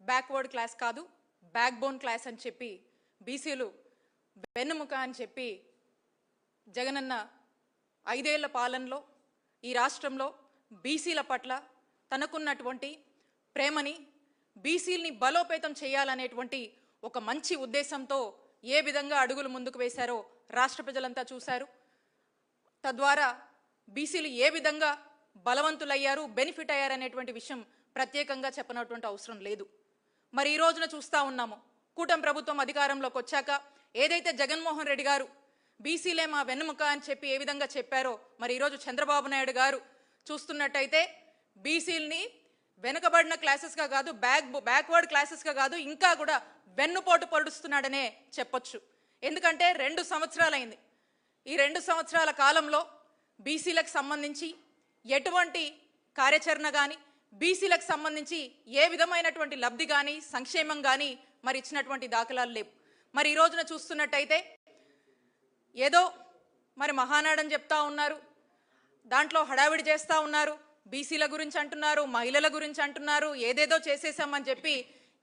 Backward class కాదు, back bone class అని చెప్పి, బీసీలు వెన్నుముక అని చెప్పి జగనన్న 5 ఏళ్ల పాలనలో ఈ రాష్ట్రంలో బీసీల పట్ల తనకున్నటువంటి ప్రేమని, బీసీల్ని బలోపేతం చేయాలనేటువంటి ఒక మంచి ఉద్దేశంతో ఏ విధంగా అడుగులు ముందుకు వేశారో రాష్ట్ర ప్రజలంతా చూశారు. తద్వారా బీసీలు ఏ విధంగా బలవంతులయ్యారు, బెనిఫిట్ అయ్యారనేటువంటి విషయం ప్రత్యేకంగా చెప్పనటువంటి అవసరం లేదు. మరి ఈ రోజున చూస్తూ ఉన్నాము, కూటమి ప్రభుత్వం అధికారంలోకి వచ్చాక ఏదైతే జగన్మోహన్ రెడ్డి గారు బీసీలే మా వెన్నుముక అని చెప్పి ఏ విధంగా చెప్పారో, మరి ఈరోజు చంద్రబాబు నాయుడు గారు చూస్తున్నట్టయితే బీసీలని వెనుకబడిన క్లాసెస్గా కాదు, బ్యాక్వర్డ్ క్లాసెస్గా కాదు, ఇంకా కూడా వెన్నుపోటు పొడుస్తున్నాడనే చెప్పొచ్చు. ఎందుకంటే 2 సంవత్సరాలైంది. ఈ 2 సంవత్సరాల కాలంలో బీసీలకు సంబంధించి ఎటువంటి కార్యాచరణ కానీ, బీసీలకు సంబంధించి ఏ విధమైనటువంటి లబ్ధి కానీ, సంక్షేమం కానీ మరి ఇచ్చినటువంటి దాఖలాలు లేవు. మరి ఈ రోజున చూస్తున్నట్టయితే ఏదో మరి మహానాడని చెప్తా ఉన్నారు, దాంట్లో హడావిడి చేస్తూ ఉన్నారు, బీసీల గురించి అంటున్నారు, మహిళల గురించి అంటున్నారు, ఏదేదో చేసేసామని చెప్పి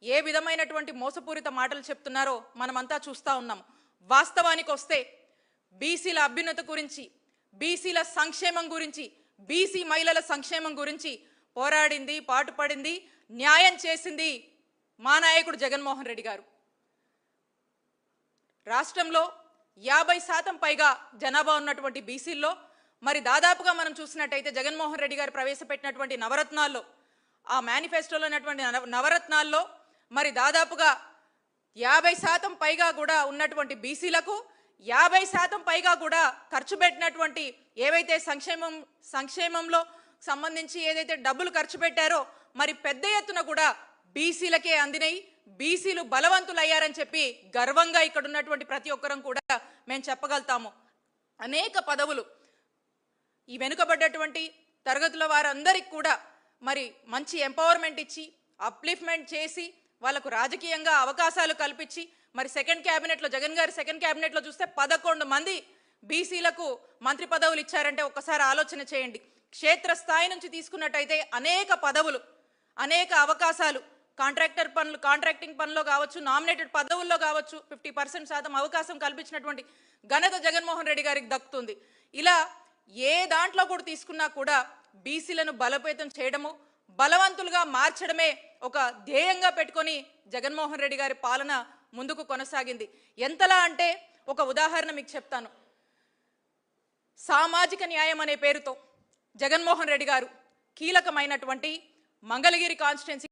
ఏ విధమైనటువంటి మోసపూరిత మాటలు చెప్తున్నారో మనమంతా చూస్తూ ఉన్నాం. వాస్తవానికి వస్తే బీసీల అభ్యున్నతి గురించి, బీసీల సంక్షేమం గురించి, బీసీ మహిళల సంక్షేమం గురించి పోరాడింది, పాటుపడింది, న్యాయం చేసింది మా నాయకుడు జగన్మోహన్ రెడ్డి గారు. రాష్ట్రంలో 50% పైగా జనాభా ఉన్నటువంటి బీసీల్లో మరి దాదాపుగా మనం చూసినట్టయితే జగన్మోహన్ రెడ్డి గారు ప్రవేశపెట్టినటువంటి నవరత్నాల్లో, ఆ మేనిఫెస్టోలో ఉన్నటువంటి నవరత్నాల్లో మరి దాదాపుగా 50% పైగా కూడా ఉన్నటువంటి బీసీలకు 50% పైగా కూడా ఖర్చు పెట్టినటువంటి ఏవైతే సంక్షేమంలో సంబంధించి ఏదైతే డబ్బులు ఖర్చు పెట్టారో మరి పెద్ద ఎత్తున కూడా బీసీలకే అందినాయి. బీసీలు బలవంతులయ్యారని చెప్పి గర్వంగా ఇక్కడ ఉన్నటువంటి ప్రతి ఒక్కరం కూడా మేము చెప్పగలుగుతాము. అనేక పదవులు ఈ వెనుకబడ్డటువంటి తరగతుల వారందరికీ కూడా మరి మంచి ఎంపవర్మెంట్ ఇచ్చి, అప్లిఫ్ట్మెంట్ చేసి, వాళ్ళకు రాజకీయంగా అవకాశాలు కల్పించి, మరి సెకండ్ క్యాబినెట్లో, జగన్ గారి సెకండ్ క్యాబినెట్లో చూస్తే 11 మంది బీసీలకు మంత్రి పదవులు ఇచ్చారంటే ఒక్కసారి ఆలోచన చేయండి. క్షేత్రస్థాయి నుంచి తీసుకున్నట్టయితే అనేక పదవులు, అనేక అవకాశాలు, కాంట్రాక్టింగ్ పనుల్లో కావచ్చు, నామినేటెడ్ పదవుల్లో కావచ్చు 50% అవకాశం కల్పించినటువంటి ఘనత జగన్మోహన్ రెడ్డి గారికి దక్కుతుంది. ఇలా ఏ దాంట్లో కూడా తీసుకున్నా కూడా బీసీలను బలోపేతం చేయడము, బలవంతులుగా మార్చడమే ఒక ధ్యేయంగా పెట్టుకొని జగన్మోహన్ రెడ్డి గారి పాలన ముందుకు కొనసాగింది. ఎంతలా అంటే ఒక ఉదాహరణ మీకు చెప్తాను. సామాజిక న్యాయం అనే పేరుతో జగన్మోహన్ రెడ్డి గారు కీలకమైనటువంటి మంగళగిరి కాన్స్టిట్యున్సీ